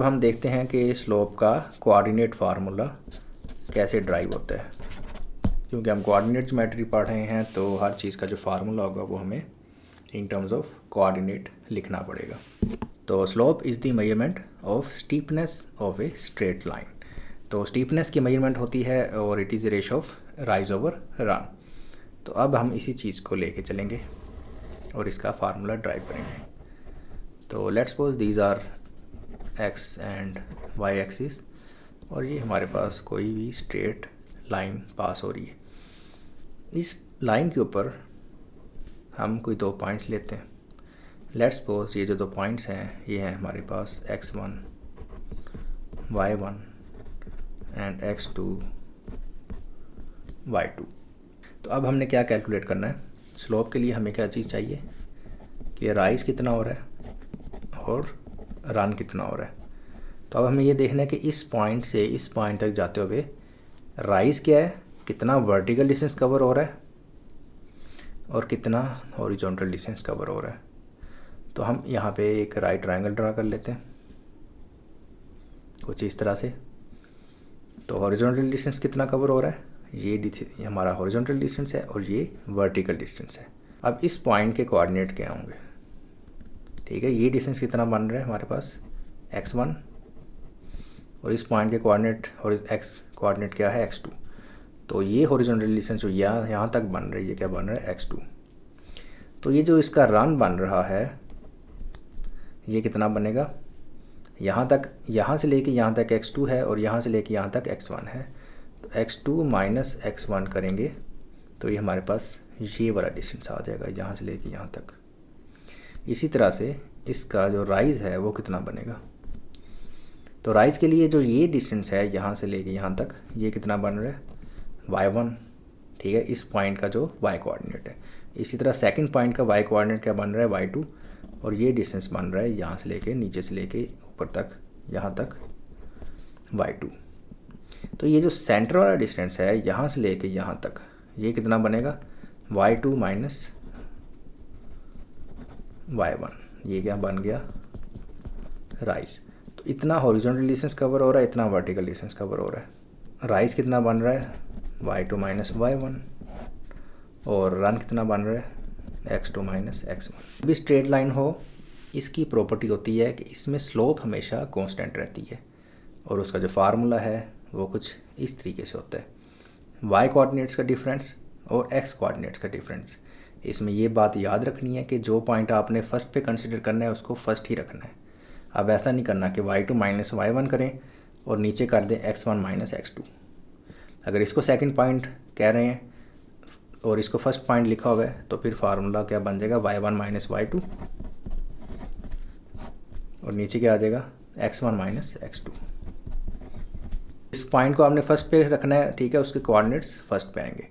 अब हम देखते हैं कि स्लोप का कोऑर्डिनेट फार्मूला कैसे ड्राइव होता है। क्योंकि हम कोऑर्डिनेट ज्योमेट्री पढ़ रहे हैं तो हर चीज़ का जो फार्मूला होगा वो हमें इन टर्म्स ऑफ कोऑर्डिनेट लिखना पड़ेगा। तो slope is the measurement of steepness of a straight line. तो स्टीपनेस की मेजरमेंट होती है और it is ratio of rise over run. तो अब हम इसी चीज़ को लेके चलेंगे और इसका फार्मूला ड्राइव करेंगे। तो let's suppose these are X and Y axis और ये हमारे पास कोई भी स्ट्रेट लाइन पास हो रही है। इस लाइन के ऊपर हम कोई दो पॉइंट्स लेते हैं। लेट्स सपोज ये जो दो पॉइंट्स हैं ये हैं हमारे पास x1 y1 and x2 y2। तो अब हमने क्या कैलकुलेट करना है, स्लोप के लिए हमें क्या चीज़ चाहिए कि राइज कितना हो रहा है और रन कितना हो रहा है। तो अब हमें ये देखना है कि इस पॉइंट से इस पॉइंट तक जाते हुए राइज क्या है, कितना वर्टिकल डिस्टेंस कवर हो रहा है और कितना हॉरिजॉन्टल डिस्टेंस कवर हो रहा है। तो हम यहाँ पे एक राइट ट्रायंगल ड्रा कर लेते हैं कुछ इस तरह से। तो हॉरिजॉन्टल डिस्टेंस कितना कवर हो रहा है, ये हमारा हॉरिजॉन्टल डिस्टेंस है और ये वर्टिकल डिस्टेंस है। अब इस पॉइंट के कोऑर्डिनेट क्या होंगे, ठीक है। ये डिस्टेंस कितना बन रहा है हमारे पास x1 और इस पॉइंट के कोऑर्डिनेट और x कोऑर्डिनेट क्या है x2। तो ये हॉरिजॉन्टल डिस्टेंस जो यहाँ तक बन रही है क्या बन रहा है x2। तो ये जो इसका रन बन रहा है ये कितना बनेगा, यहाँ तक, यहाँ से लेके यहाँ तक x2 है और यहाँ से लेके यहाँ तक x1 है। तो x2 माइनस x1 करेंगे तो ये हमारे पास ये वाला डिस्टेंस आ जाएगा यहाँ से लेके यहाँ तक। इसी तरह से इसका जो राइज है वो कितना बनेगा। तो राइज के लिए जो ये डिस्टेंस है यहाँ से लेके यहाँ तक ये कितना बन रहा है y1, ठीक है, इस पॉइंट का जो y कोऑर्डिनेट है। इसी तरह सेकंड पॉइंट का y कोऑर्डिनेट क्या बन रहा है y2 और ये डिस्टेंस बन रहा है यहाँ से लेके नीचे से लेके ऊपर तक यहाँ तक y2। तो ये जो सेंटर वाला डिस्टेंस है यहाँ से लेके यहाँ तक ये कितना बनेगा y2 माइनस y1, ये क्या बन गया राइज। तो इतना हॉरिजॉन्टल डिस्टेंस कवर हो रहा है, इतना वर्टिकल डिस्टेंस कवर हो रहा है। राइज कितना बन रहा है y2 माइनस y1 और रन कितना बन रहा है x2 माइनस x1। भी स्ट्रेट लाइन हो इसकी प्रॉपर्टी होती है कि इसमें स्लोप हमेशा कांस्टेंट रहती है और उसका जो फार्मूला है वो कुछ इस तरीके से होता है, y कोऑर्डिनेट्स का डिफरेंस और x कोऑर्डिनेट्स का डिफरेंस। इसमें ये बात याद रखनी है कि जो पॉइंट आपने फर्स्ट पे कंसिडर करना है उसको फर्स्ट ही रखना है। अब ऐसा नहीं करना कि y2 माइनस y1 करें और नीचे कर दें x1 माइनस x2। अगर इसको सेकंड पॉइंट कह रहे हैं और इसको फर्स्ट पॉइंट लिखा हुआ है तो फिर फार्मूला क्या बन जाएगा y1 माइनस y2 और नीचे क्या आ जाएगा x1 माइनस x2। इस पॉइंट को आपने फर्स्ट पे रखना है, ठीक है, उसके कोऑर्डिनेट्स फर्स्ट पे आएंगे।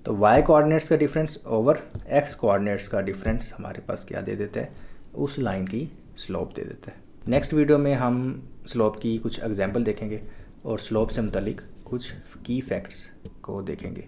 तो y कोऑर्डिनेट्स का डिफरेंस ओवर x कोऑर्डिनेट्स का डिफरेंस हमारे पास क्या दे देता है, उस लाइन की स्लोप दे देता है। नेक्स्ट वीडियो में हम स्लोप की कुछ एग्जांपल देखेंगे और स्लोप से मुतालिक कुछ की फैक्ट्स को देखेंगे।